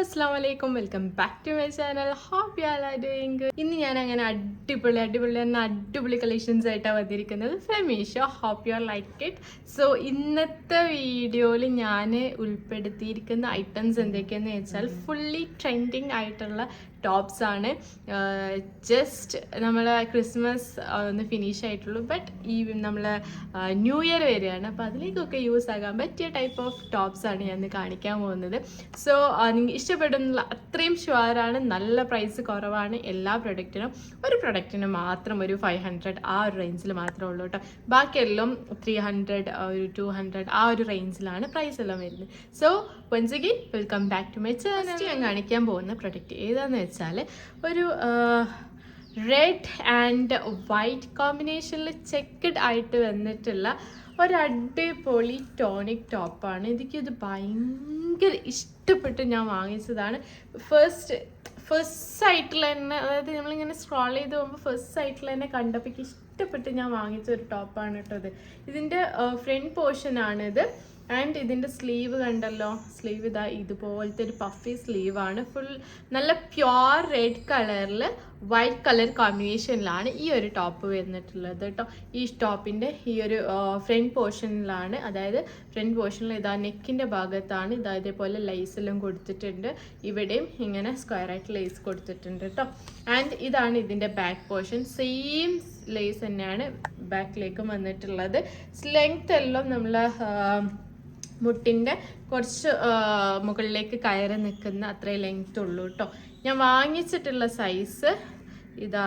Assalamualaikum, welcome back to my channel. Hope you all are doing good. ഇന്ന് ഞാൻ അങ്ങനെ അടിപൊളി കളക്ഷൻസ് ആയിട്ടാണ് വന്നിരിക്കുന്നത് from Meesho. Hope you are like it. സോ ഇന്നത്തെ വീഡിയോയിൽ ഞാൻ ഉൾപ്പെടുത്തിയിരിക്കുന്ന ഐറ്റംസ് എന്തൊക്കെയാണെന്ന് വെച്ചാൽ ഫുള്ളി ട്രെൻഡിങ് ആയിട്ടുള്ള ടോപ്സ് ആണ്. ജസ്റ്റ് നമ്മൾ ക്രിസ്മസ് ഒന്ന് ഫിനിഷ് ആയിട്ടുള്ളൂ, ബട്ട് ഈ നമ്മൾ ന്യൂ ഇയർ വരികയാണ്. അപ്പോൾ അതിലേക്കൊക്കെ യൂസ് ആകാൻ പറ്റിയ ടൈപ്പ് ഓഫ് ടോപ്സ് ആണ് ഞാൻ ഇന്ന് കാണിക്കാൻ പോകുന്നത്. സോ നിങ്ങൾ ഇഷ്ടപ്പെടുന്നുള്ള അത്രയും ഷുവറാണ്. നല്ല പ്രൈസ് കുറവാണ് എല്ലാ പ്രൊഡക്റ്റിനും. ഒരു പ്രൊഡക്റ്റിന് മാത്രം ഒരു 500 ആ ഒരു റേഞ്ചിൽ മാത്രമേ ഉള്ളൂ കേട്ടോ. ബാക്കിയെല്ലാം 300 ഒരു 200 ആ ഒരു റേഞ്ചിലാണ് പ്രൈസ് എല്ലാം വരുന്നത്. So once again welcome back to my channel. ഞാൻ കാണിക്കാൻ പോകുന്ന പ്രൊഡക്റ്റ് ഏതാണെന്ന് വെച്ചാൽ ഒരു റെഡ് ആൻഡ് വൈറ്റ് കോമ്പിനേഷനിൽ ചെക്കഡ് ആയിട്ട് വന്നിട്ടുള്ള ഒരു അടിപൊളി ടോണിക് ടോപ്പാണ്. എനിക്കിത് ഭയങ്കര ഇഷ്ടപ്പെട്ട് ഞാൻ വാങ്ങിച്ചതാണ്. ഫസ്റ്റ് സൈറ്റിൽ തന്നെ, അതായത് നമ്മളിങ്ങനെ സ്ക്രോൾ ചെയ്ത് പോകുമ്പോൾ ഫസ്റ്റ് സൈറ്റിൽ തന്നെ കണ്ടപ്പോൾ ഇഷ്ടപ്പെട്ട് ഞാൻ വാങ്ങിച്ച ഒരു ടോപ്പാണ് കേട്ടോ ഇത്. ഇതിൻ്റെ ഫ്രണ്ട് പോർഷനാണിത്. ആൻഡ് ഇതിൻ്റെ സ്ലീവ് കണ്ടല്ലോ, സ്ലീവ് ഇതാ ഇതുപോലത്തെ ഒരു പഫി സ്ലീവാണ്. ഫുൾ നല്ല പ്യുവർ റെഡ് കളറിൽ വൈറ്റ് കളർ കോമ്പിനേഷനിലാണ് ഈ ഒരു ടോപ്പ് വരുന്നിട്ടുള്ളത് കേട്ടോ. ഈ ടോപ്പിൻ്റെ ഈ ഒരു ഫ്രണ്ട് പോർഷനിലാണ്, അതായത് ഫ്രണ്ട് പോർഷനിൽ ഇതാ നെക്കിൻ്റെ ഭാഗത്താണ് ഇതാ ഇതേപോലെ ലൈസെല്ലാം കൊടുത്തിട്ടുണ്ട്. ഇവിടെയും ഇങ്ങനെ സ്ക്വയർ ആയിട്ട് ലേസ് കൊടുത്തിട്ടുണ്ട് കേട്ടോ. ആൻഡ് ഇതാണ് ഇതിൻ്റെ ബാക്ക് പോർഷൻ. സെയിം ലേസ് തന്നെയാണ് ബാക്കിലേക്കും വന്നിട്ടുള്ളത്. ലെങ്ത് എല്ലാം നമ്മൾ മുട്ടിൻ്റെ കുറച്ച് മുകളിലേക്ക് കയറി നിൽക്കുന്ന അത്രയും ലെങ്ത് ഉള്ളൂ കേട്ടോ. ഞാൻ വാങ്ങിച്ചിട്ടുള്ള സൈസ് ഇതാ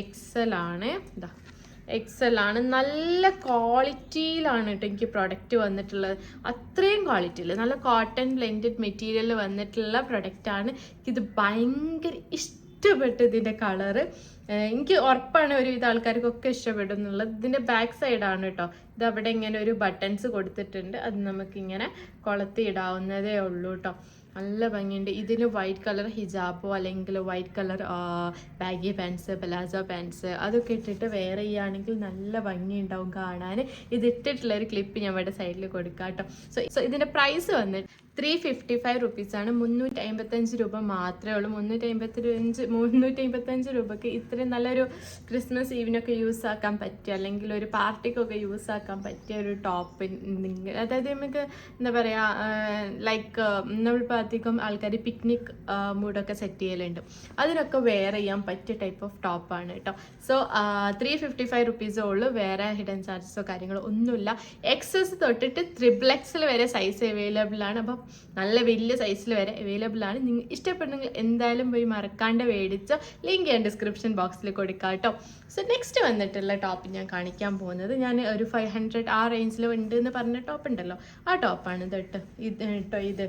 XL ആണ്. XL ആണ്. നല്ല ക്വാളിറ്റിയിലാണ് കേട്ടോ എനിക്ക് പ്രൊഡക്റ്റ് വന്നിട്ടുള്ളത്. അത്രയും ക്വാളിറ്റിയിൽ നല്ല കോട്ടൺ ബ്ലെൻഡഡ് മെറ്റീരിയൽ വന്നിട്ടുള്ള പ്രൊഡക്റ്റാണ്. ഇത് ഭയങ്കര ഇഷ്ടപ്പെട്ടു. ഇതിൻ്റെ കളറ് എനിക്ക് ഉറപ്പാണ് ഒരുവിധ ആൾക്കാർക്കൊക്കെ ഇഷ്ടപ്പെടും എന്നുള്ളത്. ഇതിൻ്റെ ബാക്ക് സൈഡാണ് കേട്ടോ. ഇതവിടെ ഇങ്ങനെ ഒരു ബട്ടൺസ് കൊടുത്തിട്ടുണ്ട്. അത് നമുക്കിങ്ങനെ കൊളുത്തി ഇടാവുന്നതേ ഉള്ളൂ കേട്ടോ. നല്ല ഭംഗിയുണ്ട്. ഇതിന് വൈറ്റ് കളർ ഹിജാബോ അല്ലെങ്കിൽ white colour baggy pants, palazzo pants അതൊക്കെ ഇട്ടിട്ട് വെയർ ചെയ്യുകയാണെങ്കിൽ നല്ല ഭംഗിയുണ്ടാവും കാണാൻ. ഇതിട്ടിട്ടുള്ളൊരു ക്ലിപ്പ് ഞാൻ ഇവിടെ സൈഡിൽ കൊടുക്കാം കേട്ടോ. സോ ഇതിൻ്റെ പ്രൈസ് വന്നിട്ട് 355 റുപ്പീസാണ്. 355 രൂപ മാത്രമേ ഉള്ളൂ. 355 രൂപയ്ക്ക് ഇത്രയും നല്ലൊരു ക്രിസ്മസ് ഈവിനൊക്കെ യൂസ് ആക്കാൻ പറ്റിയ, അല്ലെങ്കിൽ ഒരു പാർട്ടിക്കൊക്കെ യൂസ് ആക്കാൻ പറ്റിയ ഒരു ടോപ്പ്. അതായത് നമുക്ക് എന്താ പറയുക, ലൈക്ക് നമ്മളിപ്പോൾ അധികം ആൾക്കാർ പിക്നിക് മൂഡൊക്കെ സെറ്റ് ചെയ്യലുണ്ട്, അതിനൊക്കെ വെയർ ചെയ്യാൻ പറ്റിയ ടൈപ്പ് ഓഫ് ടോപ്പാണ് കേട്ടോ. സോ 355 റുപ്പീസേ ഉള്ളൂ. വേറെ ഹിഡൻ ചാർജസോ കാര്യങ്ങളോ ഒന്നുമില്ല. XS തൊട്ടിട്ട് XXL വരെ സൈസ് അവൈലബിൾ ആണ്. അപ്പം നല്ല വലിയ സൈസിൽ വരെ അവൈലബിൾ ആണ്. നിങ്ങൾ ഇഷ്ടപ്പെടുന്നെങ്കിൽ എന്തായാലും പോയി മറക്കാണ്ട് മേടിച്ചോ. ലിങ്ക് ഞാൻ ഡിസ്ക്രിപ്ഷൻ ബോക്സിൽ കൊടുക്കാം കേട്ടോ. സോ നെക്സ്റ്റ് വന്നിട്ടുള്ള ടോപ്പ് ഞാൻ കാണിക്കാൻ പോകുന്നത്, ഞാൻ ഒരു 500 ആ റേഞ്ചിൽ ഉണ്ട് എന്ന് പറഞ്ഞ ടോപ്പ് ഉണ്ടല്ലോ, ആ ടോപ്പാണ് ഇത് കേട്ടോ. ഇത്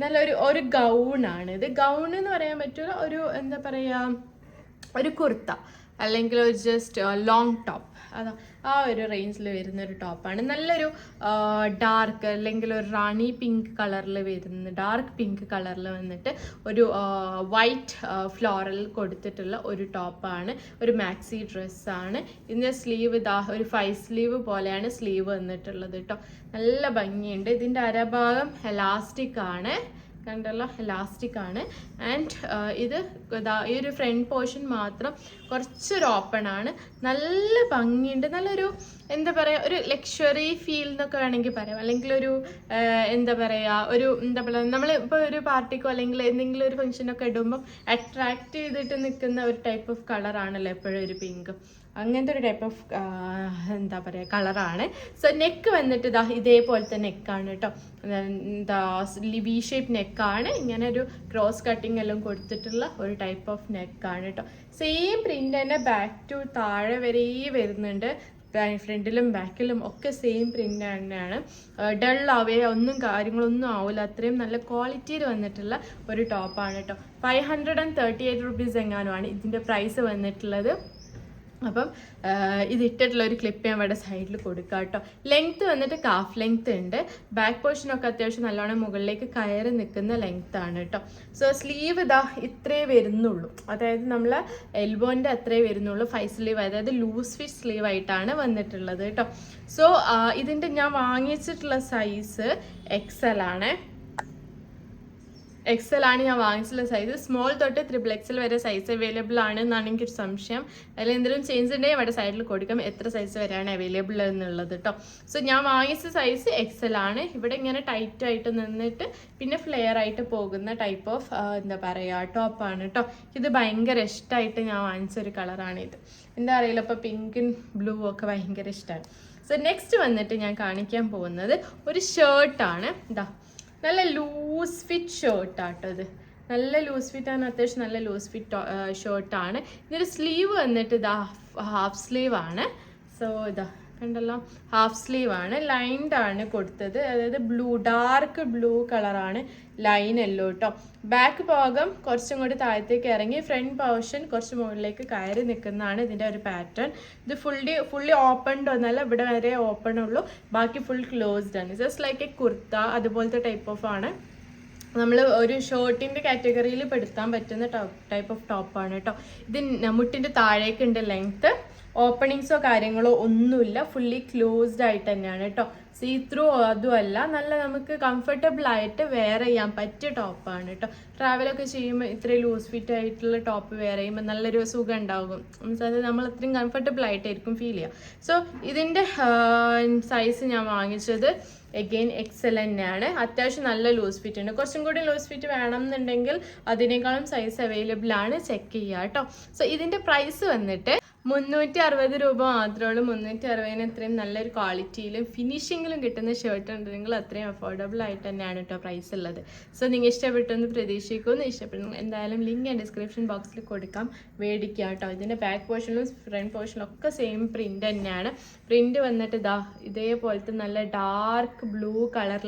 നല്ലൊരു ഗൗണാണ്. ഇത് ഗൗൺ എന്ന് പറയാൻ പറ്റില്ല, ഒരു എന്താ പറയുക, ഒരു കുർത്ത അല്ലെങ്കിൽ ഒരു ജസ്റ്റ് ലോങ് ടോപ്പ്, അതാ ആ ഒരു റേഞ്ചിൽ വരുന്ന ഒരു ടോപ്പാണ്. നല്ലൊരു ഡാർക്ക് അല്ലെങ്കിൽ ഒരു റാണി പിങ്ക് കളറിൽ വരുന്ന, ഡാർക്ക് പിങ്ക് കളറിൽ വന്നിട്ട് ഒരു വൈറ്റ് ഫ്ലോറൽ കൊടുത്തിട്ടുള്ള ഒരു ടോപ്പാണ്. ഒരു മാക്സി ഡ്രസ്സാണ്. ഇതിൻ്റെ സ്ലീവ് ഇതാ ഒരു 5 സ്ലീവ് പോലെയാണ് സ്ലീവ് വന്നിട്ടുള്ളത് കേട്ടോ. നല്ല ഭംഗിയുണ്ട്. ഇതിൻ്റെ അരഭാഗം എലാസ്റ്റിക് ആണ്, കണ്ടല്ലോ, എലാസ്റ്റിക് ആണ്. ആൻഡ് ഇത് ഈ ഒരു ഫ്രണ്ട് പോർഷൻ മാത്രം കുറച്ചൊരു ഓപ്പൺ ആണ്. നല്ല ഭംഗിയുണ്ട്. നല്ലൊരു എന്താ പറയുക, ഒരു ലക്ഷറി ഫീൽ എന്നൊക്കെ വേണമെങ്കിൽ പറയാം. അല്ലെങ്കിൽ ഒരു എന്താ പറയുക, നമ്മൾ ഇപ്പോൾ ഒരു പാർട്ടിക്കോ അല്ലെങ്കിൽ എന്തെങ്കിലും ഒരു ഫംഗ്ഷനൊക്കെ ഇടുമ്പം അട്രാക്റ്റ് ചെയ്തിട്ട് നിൽക്കുന്ന ഒരു ടൈപ്പ് ഓഫ് കളറാണല്ലോ എപ്പോഴും ഒരു പിങ്ക്. അങ്ങനത്തെ ഒരു ടൈപ്പ് ഓഫ് എന്താ പറയുക കളറാണ്. സോ നെക്ക് വന്നിട്ട് ഇതേപോലത്തെ നെക്കാണ് കേട്ടോ. എന്താ വി ഷേപ്പ് നെക്കാണ്. ഇങ്ങനെ ഒരു ക്രോസ് കട്ടിങ് എല്ലാം കൊടുത്തിട്ടുള്ള ഒരു ടൈപ്പ് ഓഫ് നെക്കാണ് കേട്ടോ. സെയിം പ്രിൻ്റ് തന്നെ ബാക്ക് ടു താഴെ വരെ വരുന്നുണ്ട്. ഫ്രണ്ടിലും ബാക്കിലും ഒക്കെ സെയിം പ്രിൻ്റ് തന്നെയാണ്. ഡള്ളാവേ കാര്യങ്ങളൊന്നും ആവില്ല. അത്രയും നല്ല ക്വാളിറ്റിയിൽ വന്നിട്ടുള്ള ഒരു ടോപ്പാണ് കേട്ടോ. 538 റുപ്പീസ് എങ്ങാനുമാണ് ഇതിൻ്റെ പ്രൈസ് വന്നിട്ടുള്ളത്. അപ്പം ഇത് ഇട്ടിട്ടുള്ള ഒരു ക്ലിപ്പ് ഞാൻ ഇവിടെ സൈഡിൽ കൊടുക്കാം കേട്ടോ. ലെങ്ത്ത് വന്നിട്ട് കാഫ് ലെങ്ത്ത് ഉണ്ട്. ബാക്ക് പോർഷനൊക്കെ അത്യാവശ്യം നല്ലോണം മുകളിലേക്ക് കയറി നിൽക്കുന്ന ലെങ്ത്ത് ആണ് കേട്ടോ. സോ സ്ലീവ് ഇത്രേ വരുന്നുള്ളൂ, അതായത് നമ്മൾ എൽബോൻ്റെ അത്രേ വരുന്നുള്ളൂ. 5 സ്ലീവ്, അതായത് ലൂസ് ഫിറ്റ് സ്ലീവ് ആയിട്ടാണ് വന്നിട്ടുള്ളത് കേട്ടോ. സോ ഇതിൻ്റെ ഞാൻ വാങ്ങിച്ചിട്ടുള്ള സൈസ് XL ആണ്. എക്സൽ ആണ് ഞാൻ വാങ്ങിച്ചിട്ടുള്ള സൈസ്. സ്മോൾ തൊട്ട് XXL വരെ സൈസ് അവൈലബിൾ ആണ് എന്നാണ് എനിക്കൊരു സംശയം. അതിൽ എന്തെങ്കിലും ചേഞ്ച് ഉണ്ടെങ്കിൽ അവിടെ സൈഡിൽ കൊടുക്കാം എത്ര സൈസ് വരെയാണ് അവൈലബിൾ എന്നുള്ളത് കേട്ടോ. സോ ഞാൻ വാങ്ങിച്ച സൈസ് എക്സൽ ആണ്. ഇവിടെ ഇങ്ങനെ ടൈറ്റ് ആയിട്ട് നിന്നിട്ട് പിന്നെ ഫ്ലെയർ ആയിട്ട് പോകുന്ന ടൈപ്പ് ഓഫ് എന്താ പറയുക ടോപ്പാണ് കേട്ടോ. ഇത് ഭയങ്കര ഇഷ്ടമായിട്ട് ഞാൻ വാങ്ങിച്ചൊരു കളറാണിത്. എന്താ അറിയില്ല, ഇപ്പോൾ പിങ്കും ബ്ലൂ ഒക്കെ ഭയങ്കര ഇഷ്ടമാണ്. സോ നെക്സ്റ്റ് വന്നിട്ട് ഞാൻ കാണിക്കാൻ പോകുന്നത് ഒരു ഷർട്ടാണ്. ഇതാ നല്ല ലൂസ് ഫിറ്റ് ഷർട്ടാട്ടോ. ഇത് നല്ല ലൂസ് ഫിറ്റ് ആണ്, അത്യാവശ്യം നല്ല ലൂസ് ഫിറ്റ് ഷർട്ടാണ്. ഇതിൻ്റെ സ്ലീവ് വന്നിട്ട് ഇതാ ഹാഫ് സ്ലീവ് ആണ്. സോ ഇതാ കണ്ടല്ലോ, ഹാഫ് സ്ലീവ് ആണ്. ലൈൻഡ് ആണ് കൊടുത്തത്, അതായത് ഡാർക്ക് ബ്ലൂ കളറാണ് ലൈൻ എല്ലോ കേട്ടോ. ബാക്ക് ഭാഗം കുറച്ചും കൂടി താഴത്തേക്ക് ഇറങ്ങി ഫ്രണ്ട് പോർഷൻ കുറച്ച് മുകളിലേക്ക് കയറി നിൽക്കുന്നതാണ് ഇതിൻ്റെ ഒരു പാറ്റേൺ. ഇത് ഫുള്ളി ഓപ്പൺഡ് ഒന്നല്ല, ഇവിടെ വരെ ഓപ്പൺ ഉള്ളൂ, ബാക്കി ഫുൾ ക്ലോസ്ഡ് ആണ്. ജസ്റ്റ് ലൈക്ക് എ കുർത്ത അതുപോലത്തെ ടൈപ്പ് ഓഫ് ആണ്. നമ്മൾ ഒരു ഷർട്ടിൻ്റെ കാറ്റഗറിയിൽ പെടുത്താൻ പറ്റുന്ന ടൈപ്പ് ഓഫ് ടോപ്പാണ് കേട്ടോ. ഇത് മുട്ടിൻ്റെ താഴേക്കുണ്ട് ലെങ്ത്ത്. ഓപ്പണിങ്സോ കാര്യങ്ങളോ ഒന്നുമില്ല, ഫുള്ളി ക്ലോസ്ഡ് ആയിട്ട് തന്നെയാണ് കേട്ടോ. സീ ത്രൂ അതുമല്ല, നല്ല നമുക്ക് കംഫർട്ടബിൾ ആയിട്ട് വെയർ ചെയ്യാൻ പറ്റിയ ടോപ്പാണ് കേട്ടോ. ട്രാവലൊക്കെ ചെയ്യുമ്പോൾ ഇത്രയും ലൂസ് ഫിറ്റ് ആയിട്ടുള്ള ടോപ്പ് വെയർ ചെയ്യുമ്പോൾ നല്ലൊരു സുഖം ഉണ്ടാകും. അത് നമ്മൾ അത്രയും കംഫർട്ടബിൾ ആയിട്ടായിരിക്കും ഫീൽ ചെയ്യുക. സോ ഇതിൻ്റെ സൈസ് ഞാൻ വാങ്ങിച്ചത് എഗെയിൻ XL തന്നെയാണ്. അത്യാവശ്യം നല്ല ലൂസ് ഫിറ്റ് ഉണ്ട്. കുറച്ചും കൂടി ലൂസ് ഫിറ്റ് വേണം എന്നുണ്ടെങ്കിൽ അതിനേക്കാളും സൈസ് അവൈലബിൾ ആണ്, ചെക്ക് ചെയ്യുക കേട്ടോ. സോ ഇതിൻ്റെ പ്രൈസ് വന്നിട്ട് 360 രൂപ മാത്രമേ ഉള്ളൂ. 360 ഇത്രയും നല്ലൊരു ക്വാളിറ്റിയിലും ഫിനിഷിങ്ങിലും കിട്ടുന്ന ഷർട്ട് ഉണ്ടെങ്കിൽ അത്രയും അഫോർഡബിൾ ആയിട്ട് തന്നെയാണ് കേട്ടോ പ്രൈസ് ഉള്ളത്. സോ നിങ്ങൾ ഇഷ്ടപ്പെട്ടെന്ന് പ്രതീക്ഷിക്കുന്നു. ഇഷ്ടപ്പെടുന്നു എന്തായാലും ലിങ്ക് ഞാൻ ഡിസ്ക്രിപ്ഷൻ ബോക്സിൽ കൊടുക്കാം, മേടിക്കുക കേട്ടോ. ഇതിൻ്റെ ബാക്ക് പോർഷനിലും ഫ്രണ്ട് പോർഷനിലും ഒക്കെ സെയിം പ്രിൻ്റ് തന്നെയാണ്. പ്രിൻ്റ് വന്നിട്ട് ഇതേപോലത്തെ നല്ല ഡാർക്ക് ബ്ലൂ കളർ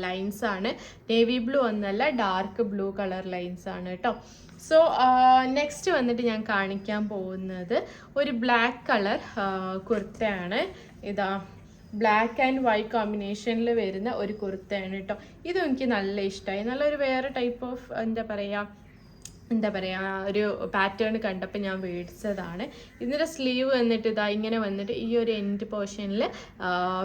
ലൈൻസ് ആണ്. നേവി ബ്ലൂ ഒന്നല്ല, ഡാർക്ക് ബ്ലൂ കളർ ലൈൻസ് ആണ് കേട്ടോ. സോ നെക്സ്റ്റ് വന്നിട്ട് ഞാൻ കാണിക്കാൻ പോകുന്നത് ഒരു ബ്ലാക്ക് കളർ കുർത്തയാണ്. ഇതാ ബ്ലാക്ക് ആൻഡ് വൈറ്റ് കോമ്പിനേഷനിൽ വരുന്ന ഒരു കുർത്തയാണ് കേട്ടോ. ഇതും എനിക്ക് നല്ല ഇഷ്ടമായി. നല്ലൊരു വേറെ ടൈപ്പ് ഓഫ് എന്താ പറയുക ഒരു പാറ്റേൺ കണ്ടപ്പോൾ ഞാൻ മേടിച്ചതാണ്. ഇതിൻ്റെ സ്ലീവ് വന്നിട്ട് ഇങ്ങനെ വന്നിട്ട് ഈ ഒരു എൻഡ് പോർഷനിൽ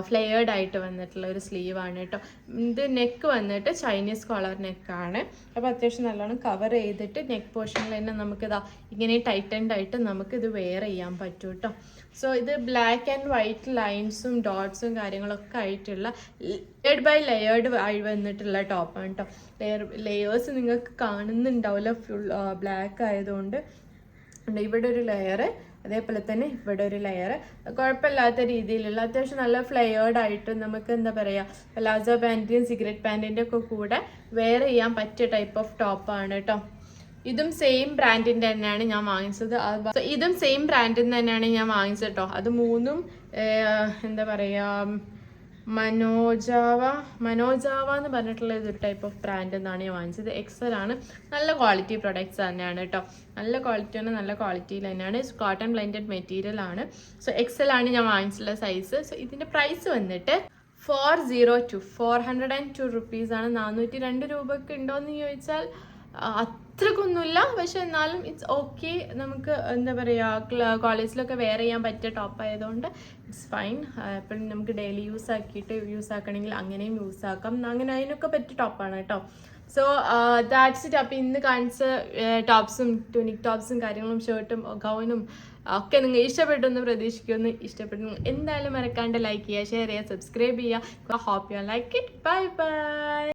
ഫ്ലെയർഡ് ആയിട്ട് വന്നിട്ടുള്ള ഒരു സ്ലീവാണ് കേട്ടോ. ഇത് നെക്ക് വന്നിട്ട് ചൈനീസ് കോളർ നെക്കാണ്. അപ്പോൾ അത്യാവശ്യം നല്ലോണം കവർ ചെയ്തിട്ട് നെക്ക് പോർഷനിൽ തന്നെ നമുക്കിതാ ഇങ്ങനെ ടൈറ്റൻഡ് ആയിട്ട് നമുക്കിത് വെയർ ചെയ്യാൻ പറ്റും കേട്ടോ. സോ ഇത് ബ്ലാക്ക് ആൻഡ് വൈറ്റ് ലൈൻസും ഡോട്ട്സും കാര്യങ്ങളൊക്കെ ആയിട്ടുള്ള ലെയർഡ് ബൈ ലെയർഡ് ആയി വന്നിട്ടുള്ള ടോപ്പാണ് കേട്ടോ. ലെയേഴ്സ് നിങ്ങൾക്ക് കാണുന്നുണ്ടാവില്ല, ഫുൾ ബ്ലാക്ക് ആയതുകൊണ്ട്. ഇവിടെ ഒരു ലെയർ, അതേപോലെ തന്നെ ഇവിടെ ഒരു ലെയർ. കുഴപ്പമില്ലാത്ത രീതിയിലുള്ള അത്യാവശ്യം നല്ല ഫ്ലെയേർഡ് ആയിട്ട് നമുക്ക് എന്താ പറയുക പലാസോ പാൻറ്റിൻ്റെയും സിഗരറ്റ് പാൻറ്റിൻ്റെ ഒക്കെ കൂടെ വെയർ ചെയ്യാൻ പറ്റിയ ടൈപ്പ് ഓഫ് ടോപ്പാണ് കേട്ടോ. ഇതും സെയിം ബ്രാൻഡിൻ്റെ തന്നെയാണ് ഞാൻ വാങ്ങിച്ചത്. ഇതും സെയിം ബ്രാൻഡിൽ നിന്ന് തന്നെയാണ് ഞാൻ വാങ്ങിച്ചത് കേട്ടോ. അത് മൂന്നും എന്താ പറയുക മനോജാവ എന്ന് പറഞ്ഞിട്ടുള്ള ഇതൊരു ടൈപ്പ് ഓഫ് ബ്രാൻഡ് എന്നാണ് ഞാൻ വാങ്ങിച്ചത്. XL ആണ്. നല്ല ക്വാളിറ്റി പ്രൊഡക്ട്സ് തന്നെയാണ് കേട്ടോ. നല്ല ക്വാളിറ്റിയാണ്, നല്ല ക്വാളിറ്റിയിൽ തന്നെയാണ്. കോട്ടൺ ബ്ലെൻഡഡ് മെറ്റീരിയൽ ആണ്. സോ XL ആണ് ഞാൻ വാങ്ങിച്ചിട്ടുള്ള സൈസ്. സോ ഇതിൻ്റെ പ്രൈസ് വന്നിട്ട് 402 റുപ്പീസാണ്. 402 രൂപയ്ക്ക് ഉണ്ടോയെന്ന് ചോദിച്ചാൽ അത്രക്കൊന്നുമില്ല, പക്ഷെ എന്നാലും ഇറ്റ്സ് ഓക്കെ. നമുക്ക് എന്താ പറയുക കോളേജിലൊക്കെ വെയർ ചെയ്യാൻ പറ്റിയ ടോപ്പ് ആയതുകൊണ്ട് ഇറ്റ്സ് ഫൈൻ. എപ്പോഴും നമുക്ക് ഡെയിലി യൂസ് ആക്കണമെങ്കിൽ അങ്ങനെയും യൂസ് ആക്കാം. അങ്ങനെ അതിനൊക്കെ പറ്റിയ ടോപ്പാണ് കേട്ടോ. So that's it. അപ്പോൾ ഇന്ന് കാണിച്ച ടോപ്സും ട്യൂണിക് ടോപ്സും കാര്യങ്ങളും ഷർട്ടും ഗൗണും ഒക്കെ നിങ്ങൾ ഇഷ്ടപ്പെട്ടെന്ന് പ്രതീക്ഷിക്കുന്നു. ഇഷ്ടപ്പെടുന്നു എന്തായാലും മറക്കാണ്ട് ലൈക്ക് ചെയ്യുക, ഷെയർ ചെയ്യുക, സബ്സ്ക്രൈബ് ചെയ്യുക. Hope you like it. Bye by.